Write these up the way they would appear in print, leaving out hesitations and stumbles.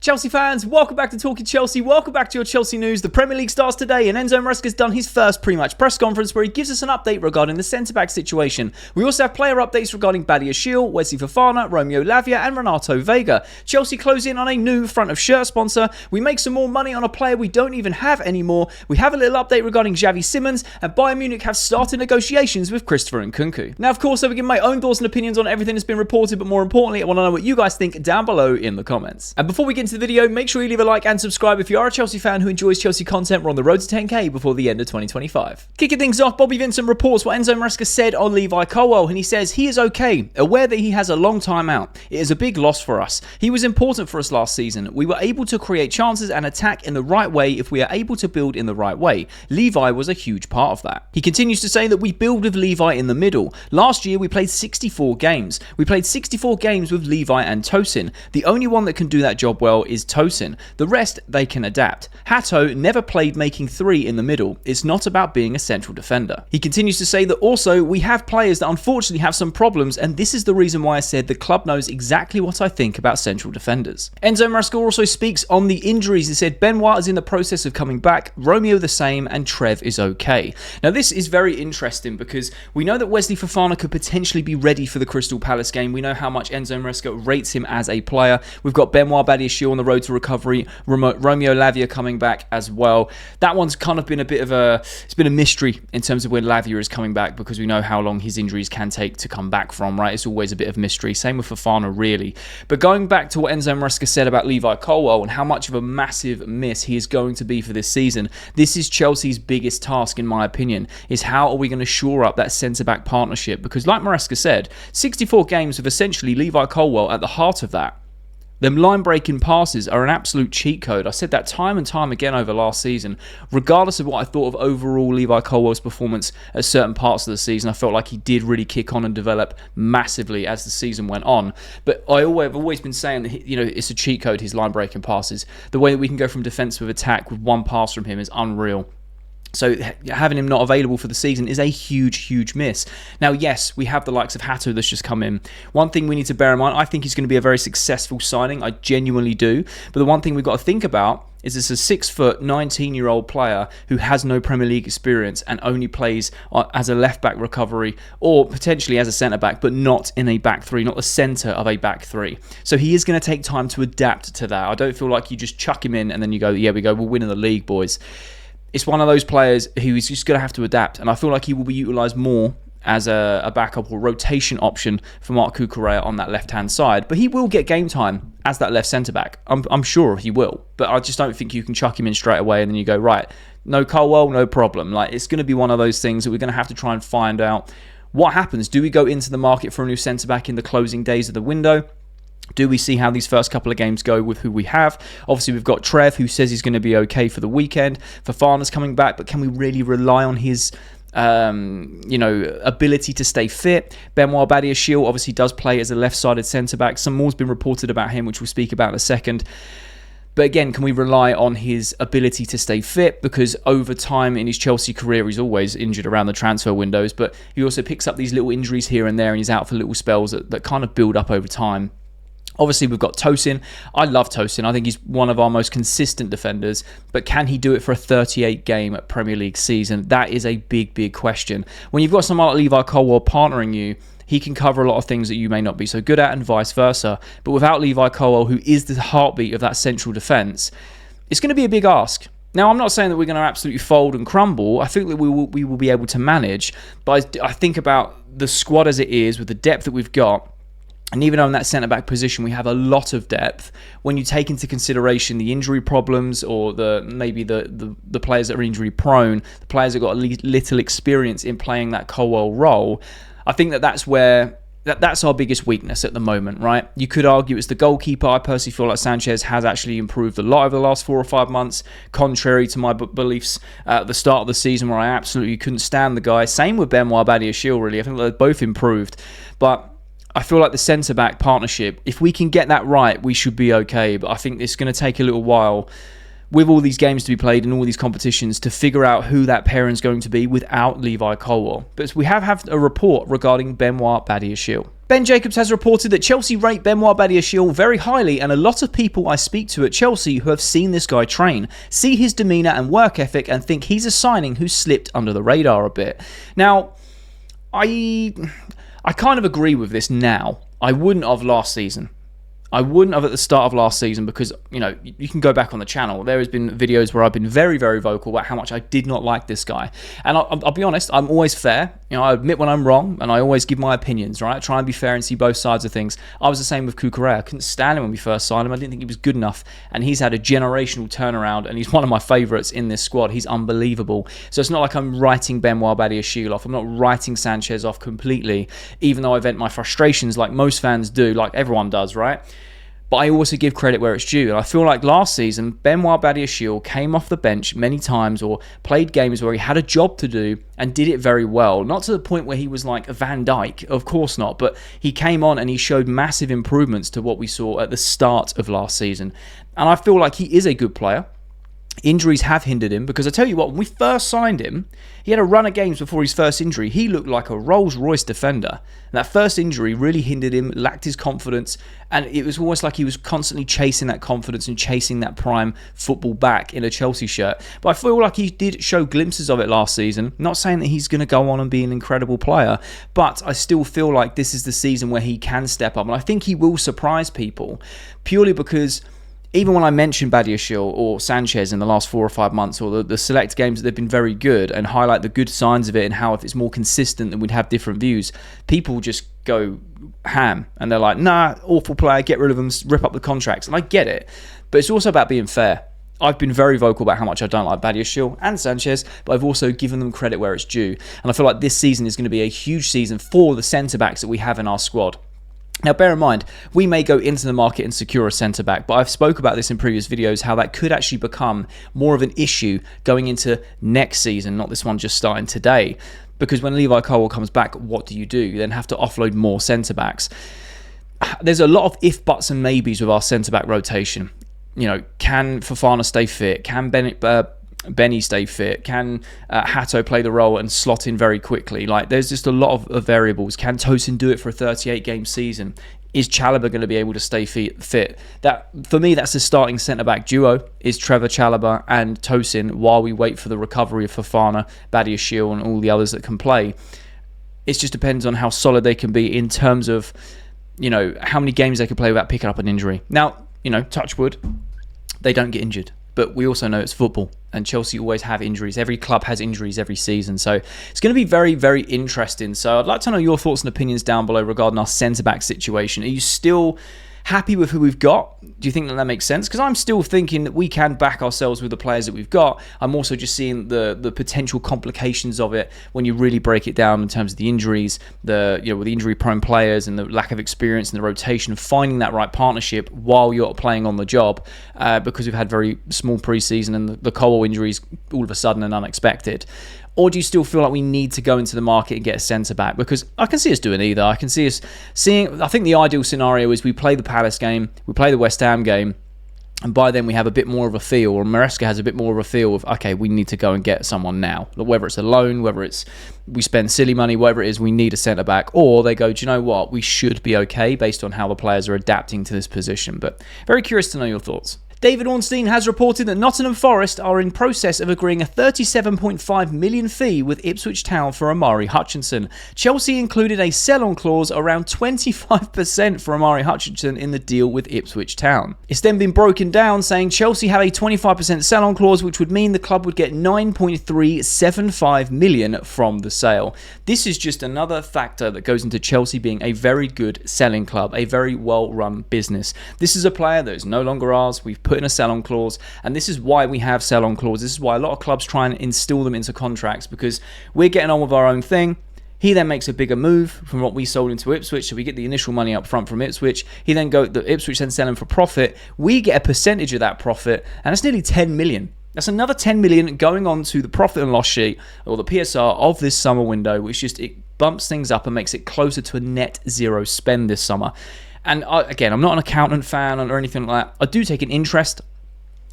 Chelsea fans, welcome back to Talking Chelsea. Welcome back to your Chelsea news. The Premier League starts today and Enzo Maresca has done his first pre-match press conference where he gives us an update regarding the centre-back situation. We also have player updates regarding Badiashile, Wesley Fofana, Romeo Lavia and Renato Vegia. Chelsea close in on a new front of shirt sponsor. We make some more money on a player we don't even have anymore. We have a little update regarding Xavi Simons, and Bayern Munich have started negotiations with Christopher Nkunku. Now, of course, I will give my own thoughts and opinions on everything that's been reported, but more importantly, I want to know what you guys think down below in the comments. And before we get into the video, make sure you leave a like and subscribe if you are a Chelsea fan who enjoys Chelsea content. We're on the road to 10k before the end of 2025. Kicking things off, Bobby Vincent reports what Enzo Maresca said on Levi Colwill, and he says he is okay, aware that he has a long time out. It is a big loss for us. He was important for us last season. We were able to create chances and attack in the right way if we are able to build in the right way. Levi was a huge part of that. He continues to say that we build with Levi in the middle. Last year we played 64 games. We played 64 games with Levi and Tosin. The only one that can do that job well is Tosin. The rest, they can adapt. Hato never played making three in the middle. It's not about being a central defender. He continues to say that also we have players that unfortunately have some problems, and this is the reason why I said the club knows exactly what I think about central defenders. Enzo Maresca also speaks on the injuries. He said Benoit is in the process of coming back, Romeo the same, and Trev is okay. Now this is very interesting because we know that Wesley Fofana could potentially be ready for the Crystal Palace game. We know how much Enzo Maresca rates him as a player. We've got Benoit Badiashile on the road to recovery, Romeo Lavia coming back as well. That one's kind of been a bit of it's been a mystery in terms of when Lavia is coming back, because we know how long his injuries can take to come back from, right? It's always a bit of mystery. Same with Fofana, really. But going back to what Enzo Maresca said about Levi Colwill and how much of a massive miss he is going to be for this season, this is Chelsea's biggest task, in my opinion, is how are we going to shore up that centre-back partnership? Because like Maresca said, 64 games with essentially Levi Colwill at the heart of that. Them line-breaking passes are an absolute cheat code. I said that time and time again over last season. Regardless of what I thought of overall Levi Colwill's performance at certain parts of the season, I felt like he did really kick on and develop massively as the season went on. But I've always been saying that it's a cheat code, his line-breaking passes. The way that we can go from defence with attack with one pass from him is unreal. So having him not available for the season is a huge, huge miss. Now, yes, we have the likes of Hato that's just come in. One thing we need to bear in mind, I think he's going to be a very successful signing. I genuinely do. But the one thing we've got to think about is this a 6-foot, 19-year-old player who has no Premier League experience and only plays as a left-back recovery or potentially as a centre-back, but not in a back three, not the centre of a back three. So he is going to take time to adapt to that. I don't feel like you just chuck him in and then you go, yeah, we're winning the league, boys. It's one of those players who is just going to have to adapt, and I feel like he will be utilised more as a backup or rotation option for Marc Cucurella on that left-hand side. But he will get game time as that left centre-back. I'm sure he will, but I just don't think you can chuck him in straight away and then you go, right, no Colwill, no problem. Like, it's going to be one of those things that we're going to have to try and find out what happens. Do we go into the market for a new centre-back in the closing days of the window? Do we see how these first couple of games go with who we have? Obviously, we've got Trev, who says he's going to be okay for the weekend. Fofana's coming back, but can we really rely on his ability to stay fit? Benoit Badiashile obviously does play as a left-sided centre-back. Some more's been reported about him, which we'll speak about in a second. But again, can we rely on his ability to stay fit? Because over time in his Chelsea career, he's always injured around the transfer windows, but he also picks up these little injuries here and there, and he's out for little spells that kind of build up over time. Obviously, we've got Tosin. I love Tosin. I think he's one of our most consistent defenders. But can he do it for a 38-game Premier League season? That is a big, big question. When you've got someone like Levi Colwill partnering you, he can cover a lot of things that you may not be so good at and vice versa. But without Levi Colwill, who is the heartbeat of that central defence, it's going to be a big ask. Now, I'm not saying that we're going to absolutely fold and crumble. I think that we will be able to manage. But I think about the squad as it is, with the depth that we've got. And even on that centre-back position, we have a lot of depth. When you take into consideration the injury problems or maybe the players that are injury-prone, the players that got little experience in playing that Colwill role, I think that's where that's our biggest weakness at the moment, right? You could argue it's the goalkeeper. I personally feel like Sanchez has actually improved a lot over the last 4 or 5 months, contrary to my beliefs at the start of the season where I absolutely couldn't stand the guy. Same with Benoit Badiashile, really. I think they've both improved. But I feel like the centre-back partnership, if we can get that right, we should be okay. But I think it's going to take a little while with all these games to be played and all these competitions to figure out who that pairing is going to be without Levi Colwill. But we have a report regarding Benoit Badiashile. Ben Jacobs has reported that Chelsea rate Benoit Badiashile very highly, and a lot of people I speak to at Chelsea who have seen this guy train see his demeanour and work ethic and think he's a signing who slipped under the radar a bit. Now, I kind of agree with this now. I wouldn't have last season. I wouldn't have at the start of last season because, you know, you can go back on the channel. There has been videos where I've been very, very vocal about how much I did not like this guy. And I'll be honest, I'm always fair. You know, I admit when I'm wrong and I always give my opinions, right? I try and be fair and see both sides of things. I was the same with Cucurella. I couldn't stand him when we first signed him. I didn't think he was good enough. And he's had a generational turnaround and he's one of my favourites in this squad. He's unbelievable. So it's not like I'm writing Benoit Badiashile off. I'm not writing Sanchez off completely, even though I vent my frustrations like most fans do, like everyone does, right? But I also give credit where it's due. And I feel like last season, Benoit Badiashile came off the bench many times or played games where he had a job to do and did it very well. Not to the point where he was like a Van Dijk, of course not. But he came on and he showed massive improvements to what we saw at the start of last season. And I feel like he is a good player. Injuries have hindered him because I tell you what, when we first signed him, he had a run of games before his first injury. He looked like a Rolls-Royce defender. And that first injury really hindered him, lacked his confidence, and it was almost like he was constantly chasing that confidence and chasing that prime football back in a Chelsea shirt. But I feel like he did show glimpses of it last season. Not saying that he's going to go on and be an incredible player, but I still feel like this is the season where he can step up. And I think he will surprise people purely because even when I mention Badiashile or Sanchez in the last 4 or 5 months, or the select games that they've been very good and highlight the good signs of it and how if it's more consistent then we'd have different views, people just go ham and they're like, nah, awful player, get rid of them, rip up the contracts. And I get it, but it's also about being fair. I've been very vocal about how much I don't like Badiashile and Sanchez, but I've also given them credit where it's due. And I feel like this season is going to be a huge season for the centre-backs that we have in our squad. Now, bear in mind, we may go into the market and secure a centre-back, but I've spoke about this in previous videos, how that could actually become more of an issue going into next season, not this one just starting today. Because when Levi Colwill comes back, what do? You then have to offload more centre-backs. There's a lot of if, buts and maybes with our centre-back rotation. You know, can Fofana stay fit? Can Benny stay fit? Can Hato play the role and slot in very quickly? Like, there's just a lot of variables. Can Tosin do it for a 38-game season? Is Chalobah going to be able to stay fit? That, for me, that's the starting centre-back duo, is Trevor Chalobah and Tosin, while we wait for the recovery of Fofana, Badiashile and all the others that can play. It just depends on how solid they can be in terms of, you know, how many games they can play without picking up an injury. Now, you know, touch wood, they don't get injured. But we also know it's football, and Chelsea always have injuries. Every club has injuries every season. So it's going to be very, very interesting. So I'd like to know your thoughts and opinions down below regarding our centre-back situation. Are you still happy with who we've got? Do you think that makes sense? Because I'm still thinking that we can back ourselves with the players that we've got. I'm also just seeing the potential complications of it when you really break it down in terms of the injuries, with the injury-prone players and the lack of experience and the rotation, finding that right partnership while you're playing on the job, because we've had very small pre-season and the Colwill injuries all of a sudden and unexpected. Or do you still feel like we need to go into the market and get a centre-back? Because I can see us doing either. I can see us seeing... I think the ideal scenario is we play the Palace game, we play the West Ham game, and by then we have a bit more of a feel, or Maresca has a bit more of a feel of, okay, we need to go and get someone now. Whether it's a loan, whether it's we spend silly money, whatever it is, we need a centre-back. Or they go, do you know what? We should be okay based on how the players are adapting to this position. But very curious to know your thoughts. David Ornstein has reported that Nottingham Forest are in process of agreeing a £37.5 million fee with Ipswich Town for Omari Hutchinson. Chelsea included a sell-on clause around 25% for Omari Hutchinson in the deal with Ipswich Town. It's then been broken down, saying Chelsea have a 25% sell-on clause, which would mean the club would get £9.375 million from the sale. This is just another factor that goes into Chelsea being a very good selling club, a very well-run business. This is a player that is no longer ours. We've put in a sell-on clause, and this is why we have sell-on clauses. This is why a lot of clubs try and instill them into contracts, because we're getting on with our own thing. He then makes a bigger move from what we sold into Ipswich, so we get the initial money up front from Ipswich. The Ipswich then sell him for profit. We get a percentage of that profit, and it's nearly 10 million. That's another 10 million going on to the profit and loss sheet, or the PSR of this summer window, which just it bumps things up and makes it closer to a net zero spend this summer. And again, I'm not an accountant fan or anything like that. I do take an interest,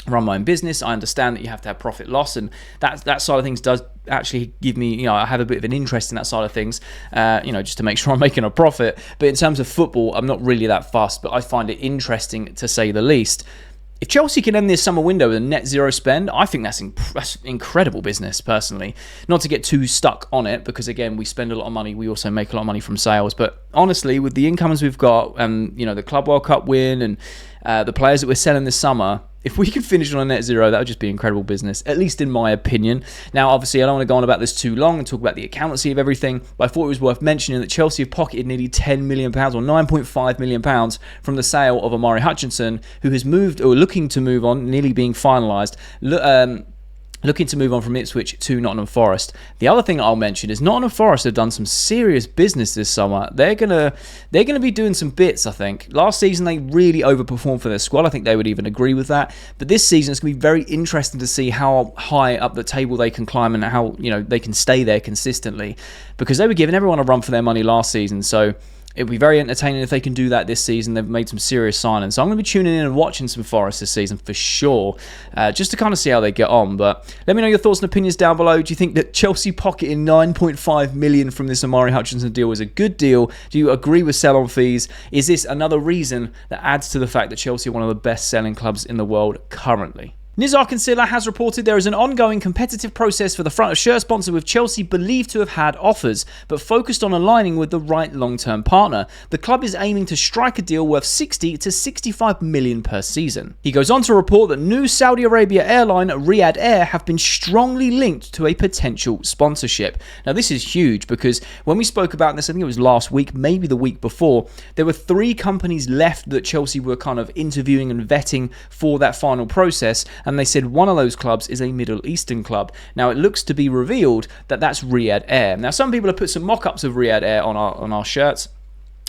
run my own business. I understand that you have to have profit loss, and that side of things does actually give me, I have a bit of an interest in that side of things, just to make sure I'm making a profit. But in terms of football, I'm not really that fussed, but I find it interesting to say the least. If Chelsea can end this summer window with a net zero spend, I think that's incredible business, personally. Not to get too stuck on it, because again, we spend a lot of money. We also make a lot of money from sales. But honestly, with the incomes we've got, and the Club World Cup win, and the players that we're selling this summer, if we could finish on a net zero, that would just be incredible business, at least in my opinion. Now, obviously, I don't want to go on about this too long and talk about the accountancy of everything, but I thought it was worth mentioning that Chelsea have pocketed nearly £10 million or £9.5 million from the sale of Omari Hutchinson, who has moved, or looking to move on, nearly being finalised, looking to move on from Ipswich to Nottingham Forest. The other thing I'll mention is Nottingham Forest have done some serious business this summer. They're gonna be doing some bits, I think. Last season they really overperformed for their squad. I think they would even agree with that. But this season it's gonna be very interesting to see how high up the table they can climb and how they can stay there consistently, because they were giving everyone a run for their money last season. So it'll be very entertaining if they can do that this season. They've made some serious signings. So I'm going to be tuning in and watching some Forest this season for sure, just to kind of see how they get on. But let me know your thoughts and opinions down below. Do you think that Chelsea pocketing £9.5 million from this Omari Hutchinson deal is a good deal? Do you agree with sell-on fees? Is this another reason that adds to the fact that Chelsea are one of the best-selling clubs in the world currently? Nizar Kinsella has reported there is an ongoing competitive process for the front of shirt sponsor, with Chelsea believed to have had offers, but focused on aligning with the right long-term partner. The club is aiming to strike a deal worth 60 to 65 million per season. He goes on to report that new Saudi Arabia airline Riyadh Air have been strongly linked to a potential sponsorship. Now this is huge, because when we spoke about this, I think it was last week, maybe the week before, there were 3 companies left that Chelsea were kind of interviewing and vetting for that final process. And they said one of those clubs is a Middle Eastern club. Now it looks to be revealed that that's Riyadh Air. Now some people have put some mock-ups of Riyadh Air on our shirts,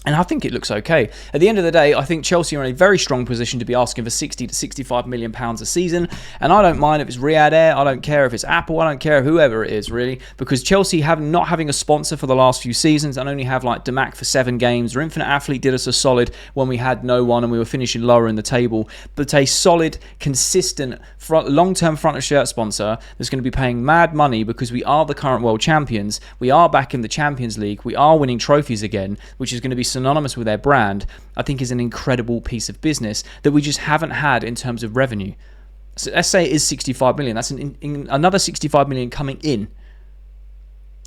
and I think it looks okay. At the end of the day, I think Chelsea are in a very strong position to be asking for 60 to 65 million pounds a season. And I don't mind if it's Riyadh Air, I don't care if it's Apple, I don't care whoever it is really, because Chelsea not having a sponsor for the last few seasons and only have like Damac for 7 games, or Infinite Athlete did us a solid when we had no one and we were finishing lower in the table. But a solid, consistent, long-term front of shirt sponsor that's going to be paying mad money, because we are the current world champions, we are back in the Champions League, we are winning trophies again, which is going to be synonymous with their brand, I think is an incredible piece of business that we just haven't had in terms of revenue. So let's say it is 65 million. That's another 65 million coming in,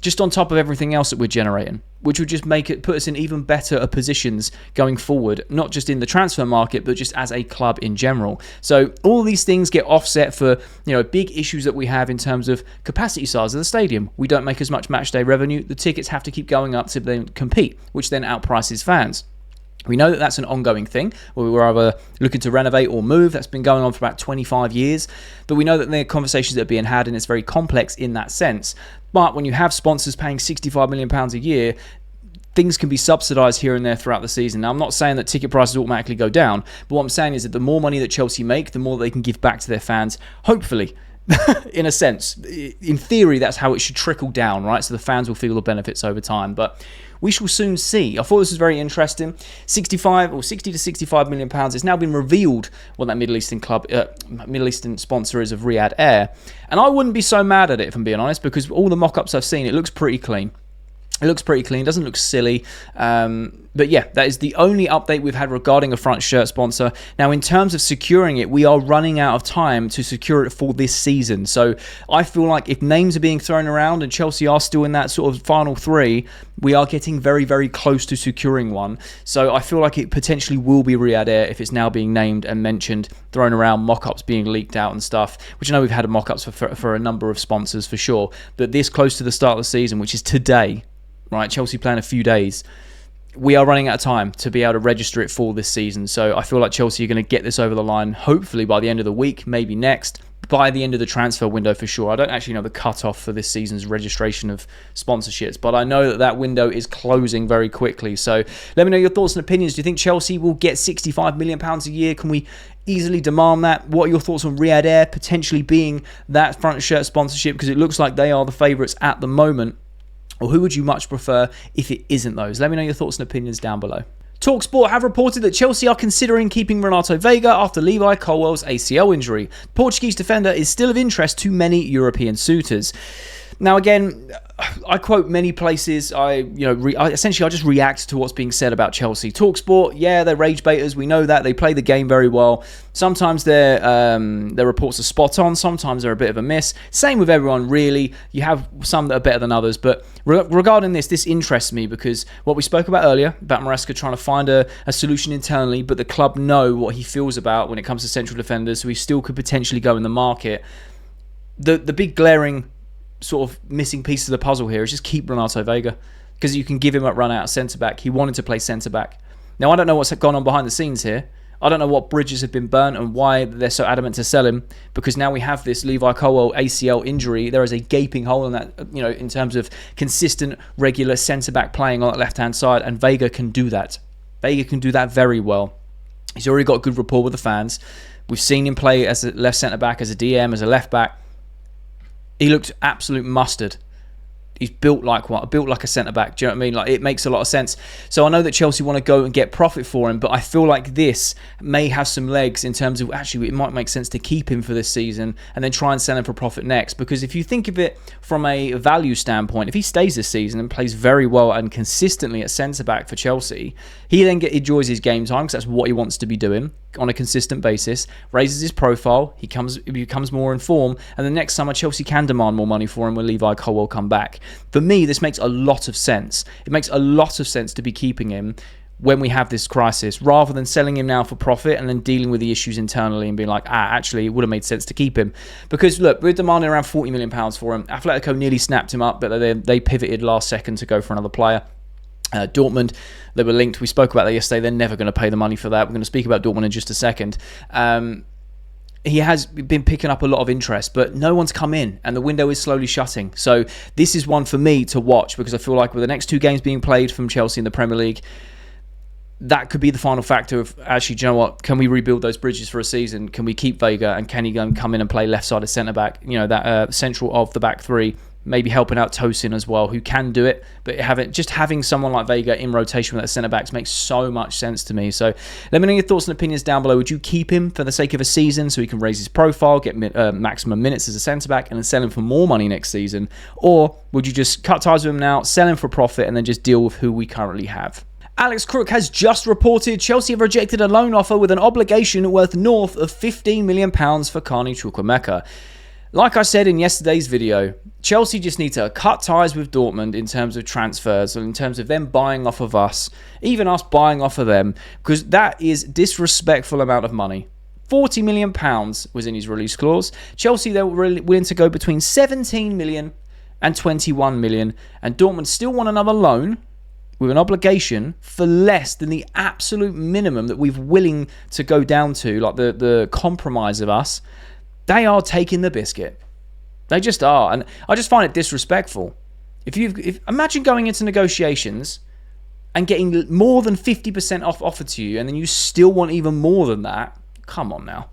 just on top of everything else that we're generating, which would just put us in even better positions going forward, not just in the transfer market, but just as a club in general. So all these things get offset for big issues that we have in terms of capacity size of the stadium. We don't make as much match day revenue. The tickets have to keep going up to then compete, which then outprices fans. We know that that's an ongoing thing, where we were either looking to renovate or move. That's been going on for about 25 years. But we know that there are conversations that are being had, and it's very complex in that sense. But when you have sponsors paying £65 million a year, things can be subsidised here and there throughout the season. Now, I'm not saying that ticket prices automatically go down, but what I'm saying is that the more money that Chelsea make, the more they can give back to their fans, hopefully. In a sense, in theory, that's how it should trickle down, right? So the fans will feel the benefits over time. But we shall soon see. I thought this was very interesting. 60 to 65 million pounds. It's now been revealed what that Middle Eastern sponsor is of Riyadh Air, and I wouldn't be so mad at it, if I'm being honest, because all the mock-ups I've seen, it looks pretty clean. It looks pretty clean, doesn't look silly. But yeah, that is the only update we've had regarding a front shirt sponsor. Now, in terms of securing it, we are running out of time to secure it for this season. So I feel like if names are being thrown around and Chelsea are still in that sort of final 3, we are getting very, very close to securing one. So I feel like it potentially will be Riyadh Air if it's now being named and mentioned, thrown around, mock-ups being leaked out and stuff, which I know we've had mock-ups for a number of sponsors for sure. But this close to the start of the season, which is today, right, Chelsea playing a few days, we are running out of time to be able to register it for this season. So I feel like Chelsea are going to get this over the line, hopefully by the end of the week, maybe next, by the end of the transfer window for sure. I don't actually know the cutoff for this season's registration of sponsorships, but I know that that window is closing very quickly. So let me know your thoughts and opinions. Do you think Chelsea will get £65 million a year? Can we easily demand that? What are your thoughts on Riyadh Air potentially being that front shirt sponsorship? Because it looks like they are the favourites at the moment. Or who would you much prefer if it isn't those? Let me know your thoughts and opinions down below. TalkSport have reported that Chelsea are considering keeping Renato Vegia after Levi Colwell's ACL injury. The Portuguese defender is still of interest to many European suitors. Now, again, I quote many places. I essentially I just react to what's being said about Chelsea. TalkSport, yeah, they're rage baiters. We know that they play the game very well. Sometimes their reports are spot on. Sometimes they're a bit of a miss. Same with everyone, really. You have some that are better than others. But regarding this interests me because what we spoke about earlier about Maresca trying to find a solution internally, but the club know what he feels about when it comes to central defenders, so he still could potentially go in the market. The big glaring sort of missing piece of the puzzle here is just keep Renato Vegia, because you can give him a run out centre-back. He wanted to play centre-back. Now, I don't know what's gone on behind the scenes here. I don't know what bridges have been burnt and why they're so adamant to sell him, because now we have this Levi Colwill ACL injury. There is a gaping hole in that, in terms of consistent, regular centre-back playing on that left-hand side, and Vegia can do that. Vegia can do that very well. He's already got good rapport with the fans. We've seen him play as a left centre-back, as a DM, as a left-back. He looked absolute mustard. He's built like a centre-back. Do you know what I mean? Like, it makes a lot of sense. So I know that Chelsea want to go and get profit for him, but I feel like this may have some legs in terms of, actually, it might make sense to keep him for this season and then try and sell him for profit next. Because if you think of it from a value standpoint, if he stays this season and plays very well and consistently at centre-back for Chelsea, he then enjoys his game time, because that's what he wants to be doing on a consistent basis, raises his profile, he becomes more in form, and the next summer Chelsea can demand more money for him when Levi Colwill come back. For me, this makes a lot of sense. It makes a lot of sense to be keeping him when we have this crisis, rather than selling him now for profit and then dealing with the issues internally and being like, actually, it would have made sense to keep him. Because, look, we're demanding around £40 million for him. Atletico nearly snapped him up, but they pivoted last second to go for another player. Dortmund, they were linked. We spoke about that yesterday. They're never going to pay the money for that. We're going to speak about Dortmund in just a second. He has been picking up a lot of interest, but no one's come in, and the window is slowly shutting. So this is one for me to watch, because I feel like with the next 2 games being played from Chelsea in the Premier League, that could be the final factor of, actually, do you know what? Can we rebuild those bridges for a season? Can we keep Vegia, and can he go and come in and play left-sided centre-back? That central of the back three. Maybe helping out Tosin as well, who can do it, but having someone like Vegia in rotation with that centre-backs makes so much sense to me. So let me know your thoughts and opinions down below. Would you keep him for the sake of a season so he can raise his profile, get maximum minutes as a centre-back, and then sell him for more money next season? Or would you just cut ties with him now, sell him for profit, and then just deal with who we currently have? Alex Crook has just reported Chelsea have rejected a loan offer with an obligation worth north of £15 million for Carney Chukwuemeka. Like I said in yesterday's video, Chelsea just need to cut ties with Dortmund in terms of transfers, and in terms of them buying off of us, even us buying off of them, because that is disrespectful amount of money. £40 million was in his release clause. Chelsea, they were willing to go between 17 million and 21 million, and Dortmund still want another loan with an obligation for less than the absolute minimum that we're willing to go down to, like the compromise of us. They are taking the biscuit. They just are. And I just find it disrespectful. Imagine going into negotiations and getting more than 50% off offered to you, and then you still want even more than that. Come on now.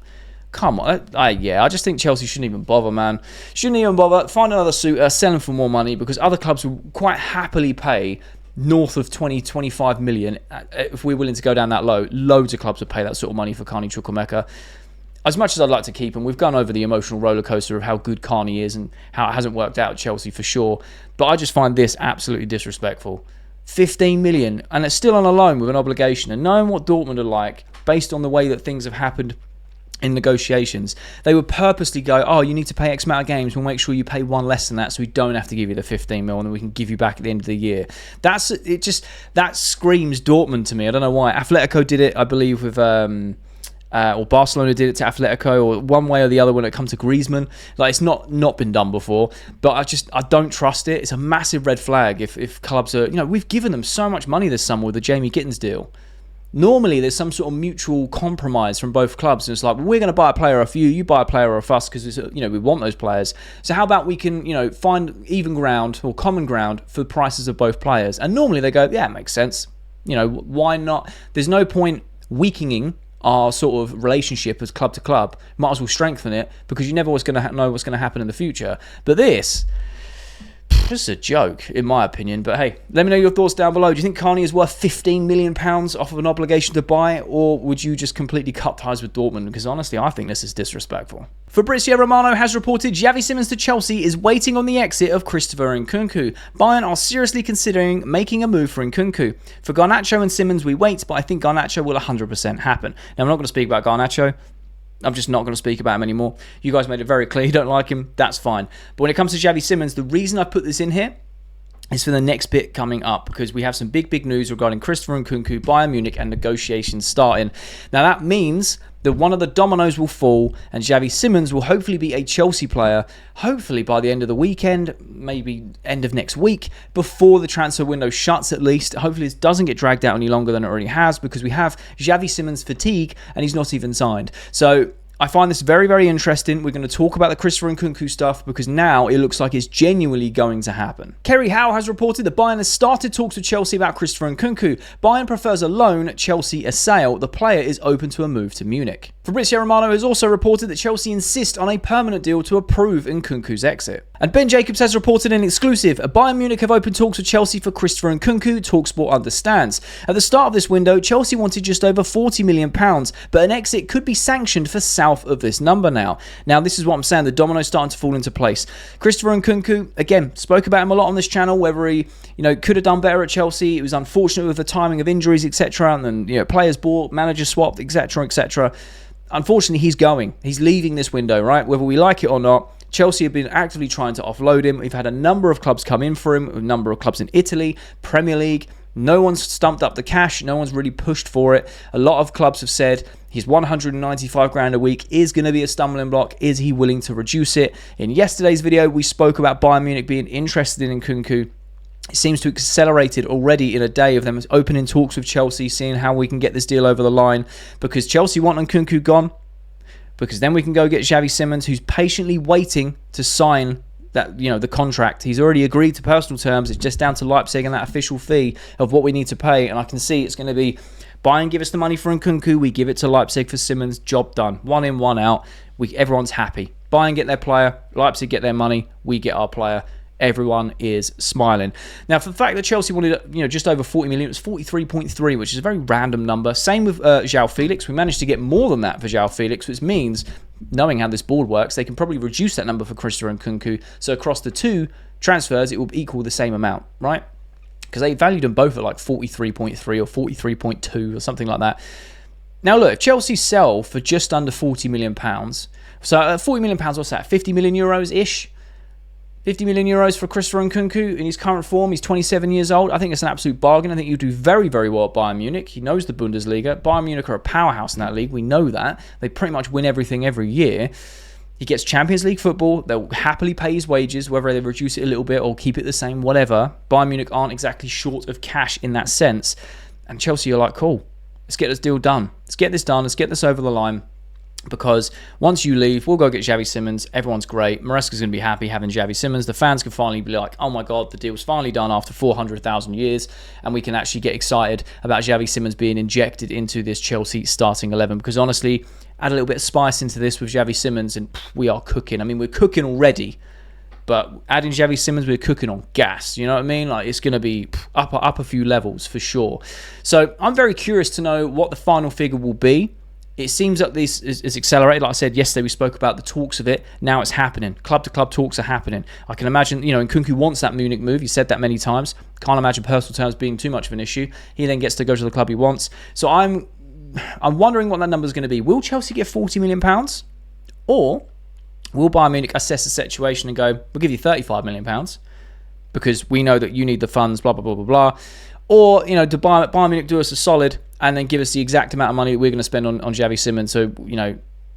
Come on. I just think Chelsea shouldn't even bother, man. Shouldn't even bother. Find another suitor, sell him for more money, because other clubs will quite happily pay north of 20-25 million if we're willing to go down that low. Loads of clubs would pay that sort of money for Carney Chukwuemeka. As much as I'd like to keep him, we've gone over the emotional roller coaster of how good Carney is and how it hasn't worked out at Chelsea for sure. But I just find this absolutely disrespectful. 15 million, and it's still on a loan with an obligation. And knowing what Dortmund are like, based on the way that things have happened in negotiations, they would purposely go, oh, you need to pay X amount of games, we'll make sure you pay one less than that, so we don't have to give you the 15 mil, and then we can give you back at the end of the year. That screams Dortmund to me. I don't know why. Atletico did it, I believe, with or Barcelona did it to Atletico, or one way or the other when it comes to Griezmann. Like, it's not been done before, but I don't trust it. It's a massive red flag if clubs are, we've given them so much money this summer with the Jamie Gittins deal. Normally, there's some sort of mutual compromise from both clubs, and it's like, well, we're going to buy a player off you, you buy a player off us, because we want those players. So how about we can find even ground or common ground for the prices of both players? And normally they go, yeah, it makes sense. Why not? There's no point weakening our sort of relationship as club to club. Might as well strengthen it, because you never was going to know what's going to happen in the future. But this, this is a joke, in my opinion. But hey, let me know your thoughts down below. Do you think Carney is worth £15 million off of an obligation to buy, or would you just completely cut ties with Dortmund? Because honestly, I think this is disrespectful. Fabrizio Romano has reported Xavi Simons to Chelsea is waiting on the exit of Christopher Nkunku. Bayern are seriously considering making a move for Nkunku. For Garnacho and Simons, we wait, but I think Garnacho will 100% happen. Now, I'm not going to speak about Garnacho. I'm just not going to speak about him anymore. You guys made it very clear you don't like him. That's fine. But when it comes to Xavi Simons, the reason I put this in here is for the next bit coming up, because we have some big news regarding Christopher Nkunku, Bayern Munich, and negotiations starting. Now, that means that one of the dominoes will fall, and Xavi Simons will hopefully be a Chelsea player, hopefully by the end of the weekend, maybe end of next week, before the transfer window shuts at least. Hopefully this doesn't get dragged out any longer than it already has, because we have Xavi Simons fatigue, and he's not even signed. So I find this very interesting. We're going to talk about the Christopher Nkunku stuff, because now it looks like it's genuinely going to happen. Kerry Howe has reported that Bayern has started talks with Chelsea about Christopher Nkunku. Bayern prefers a loan, Chelsea a sale. The player is open to a move to Munich. Fabrizio Romano has also reported that Chelsea insist on a permanent deal to approve Nkunku's exit. And Ben Jacobs has reported an exclusive. Bayern Munich have opened talks with Chelsea for Christopher Nkunku, TalkSport understands. At the start of this window, Chelsea wanted just over £40 million, but an exit could be sanctioned for south of this number now. Now, this is what I'm saying. The dominoes starting to fall into place. Christopher Nkunku, again, spoke about him a lot on this channel, whether he, could have done better at Chelsea. It was unfortunate with the timing of injuries, etc. And then, players bought, managers swapped, etc., etc. Unfortunately, he's going. He's leaving this window, right? Whether we like it or not, Chelsea have been actively trying to offload him. We've had a number of clubs come in for him, a number of clubs in Italy, Premier League. No one's stumped up the cash. No one's really pushed for it. A lot of clubs have said his 195 grand a week is going to be a stumbling block. Is he willing to reduce it? In yesterday's video, we spoke about Bayern Munich being interested in Nkunku. It seems to have accelerated already in a day of them opening talks with Chelsea, seeing how we can get this deal over the line, because Chelsea want Nkunku gone, because then we can go get Xavi Simons, who's patiently waiting to sign that, the contract. He's already agreed to personal terms. It's just down to Leipzig and that official fee of what we need to pay, and I can see it's going to be Bayern give us the money for Nkunku, we give it to Leipzig for Simons, job done. One in, one out. Everyone's happy. Bayern get their player, Leipzig get their money, we get our player. Everyone is smiling. Now, for the fact that Chelsea wanted, just over 40 million, it was 43.3, which is a very random number. Same with João Felix. We managed to get more than that for João Felix, which means, knowing how this board works, they can probably reduce that number for Christopher Nkunku. So across the two transfers, it will equal the same amount, right? Because they valued them both at like 43.3 or 43.2 or something like that. Now, look, if Chelsea sell for just under £40 million, so £40 million, what's that? 50 million euros-ish? 50 million euros for Christopher Nkunku in his current form. He's 27 years old. I think it's an absolute bargain. I think he'll do very well at Bayern Munich. He knows the Bundesliga. Bayern Munich are a powerhouse in that league. We know that. They pretty much win everything every year. He gets Champions League football. They'll happily pay his wages, whether they reduce it a little bit or keep it the same, whatever. Bayern Munich aren't exactly short of cash in that sense. And Chelsea are like, cool, let's get this deal done. Let's get this done. Let's get this over the line. Because once you leave, we'll go get Xavi Simons. Everyone's great. Maresca's going to be happy having Xavi Simons. The fans can finally be like, oh my God, the deal's finally done after 400,000 years. And we can actually get excited about Xavi Simons being injected into this Chelsea starting 11. Because honestly, add a little bit of spice into this with Xavi Simons and we are cooking. I mean, we're cooking already. But adding Xavi Simons, we're cooking on gas. You know what I mean? Like, it's going to be up a few levels for sure. So I'm very curious to know what the final figure will be. It seems that this is accelerated. Like I said yesterday, we spoke about the talks of it. Now it's happening. Club-to-club talks are happening. I can imagine, Nkunku wants that Munich move. He said that many times. Can't imagine personal terms being too much of an issue. He then gets to go to the club he wants. So I'm wondering what that number is going to be. Will Chelsea get £40 million? Or will Bayern Munich assess the situation and go, we'll give you £35 million because we know that you need the funds, blah, blah, blah, blah, blah. Or, do Bayern Munich do us a solid and then give us the exact amount of money that we're going to spend on Xavi Simons so,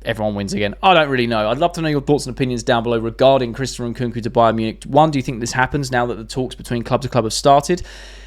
everyone wins again? I don't really know. I'd love to know your thoughts and opinions down below regarding Christopher Nkunku to Bayern Munich. One, do you think this happens now that the talks between club to club have started?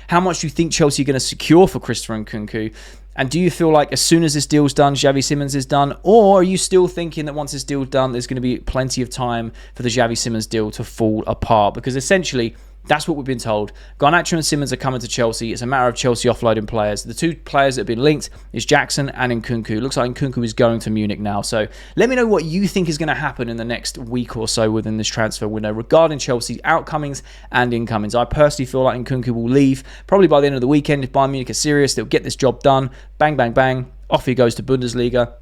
How much do you think Chelsea are going to secure for Christopher Nkunku? And do you feel like as soon as this deal's done, Xavi Simons is done? Or are you still thinking that once this deal's done, there's going to be plenty of time for the Xavi Simons deal to fall apart? Because essentially, That's what we've been told. Garnacho and Simons are coming to Chelsea. It's a matter of Chelsea offloading players. The two players that have been linked is Jackson and Nkunku. It looks like Nkunku is going to Munich now. So let me know what you think is going to happen in the next week or so within this transfer window regarding Chelsea's outcomings and incomings. I personally feel like Nkunku will leave probably by the end of the weekend. If Bayern Munich are serious, they'll get this job done. Bang, bang, bang. Off he goes to Bundesliga.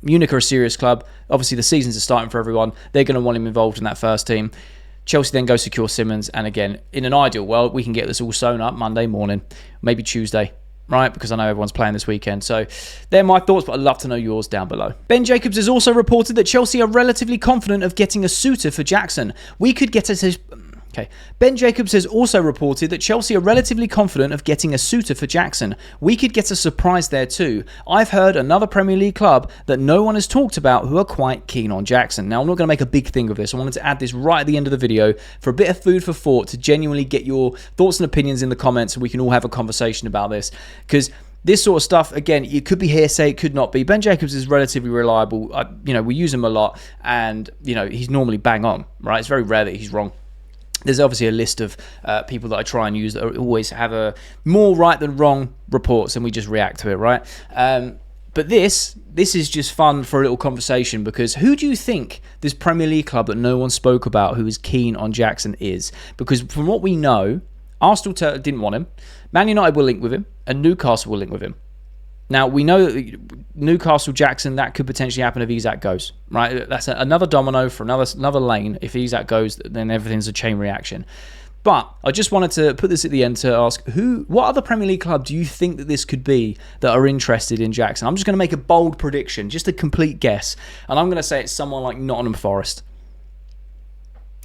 Munich are a serious club. Obviously, the seasons are starting for everyone. They're going to want him involved in that first team. Chelsea then go secure Simons, and again, in an ideal world, we can get this all sewn up Monday morning, maybe Tuesday, right? Because I know everyone's playing this weekend. So they're my thoughts, but I'd love to know yours down below. Ben Jacobs has also reported that Chelsea are relatively confident of getting a suitor for Jackson. We could get a... Okay. Ben Jacobs has also reported that Chelsea are relatively confident of getting a suitor for Jackson. We could get a surprise there too. I've heard another Premier League club that no one has talked about who are quite keen on Jackson. Now, I'm not going to make a big thing of this. I wanted to add this right at the end of the video for a bit of food for thought, to genuinely get your thoughts and opinions in the comments so we can all have a conversation about this. Because this sort of stuff, again, it could be hearsay, it could not be. Ben Jacobs is relatively reliable. We use him a lot, and he's normally bang on, right? It's very rare that he's wrong. There's obviously a list of people that I try and use that always have a more right than wrong reports, and we just react to it, right? But this is just fun for a little conversation, because who do you think this Premier League club that no one spoke about who is keen on Jackson is? Because from what we know, Arsenal didn't want him, Man United will link with him, and Newcastle will link with him. Now, we know that Newcastle Jackson, that could potentially happen if Isak goes, right? That's another domino for another lane. If Isak goes, then everything's a chain reaction. But I just wanted to put this at the end to ask, what other Premier League club do you think that this could be that are interested in Jackson? I'm just going to make a bold prediction, just a complete guess. And I'm going to say it's someone like Nottingham Forest.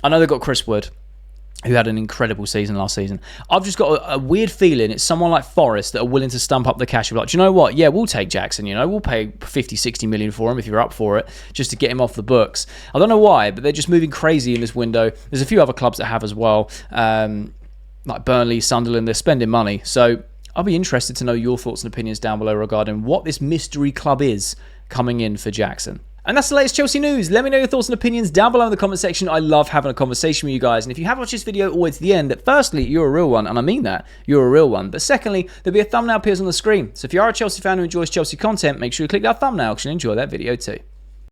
I know they've got Chris Wood, who had an incredible season last season. I've just got a weird feeling it's someone like Forest that are willing to stump up the cash. Be like, do you know what? Yeah, we'll take Jackson. We'll pay 50, 60 million for him if you're up for it, just to get him off the books. I don't know why, but they're just moving crazy in this window. There's a few other clubs that have as well, like Burnley, Sunderland. They're spending money. So I'll be interested to know your thoughts and opinions down below regarding what this mystery club is coming in for Jackson. And that's the latest Chelsea news. Let me know your thoughts and opinions down below in the comment section. I love having a conversation with you guys. And if you have watched this video all the way to the end, that firstly, you're a real one. And I mean that. You're a real one. But secondly, there'll be a thumbnail appears on the screen. So if you are a Chelsea fan who enjoys Chelsea content, make sure you click that thumbnail because you'll enjoy that video too.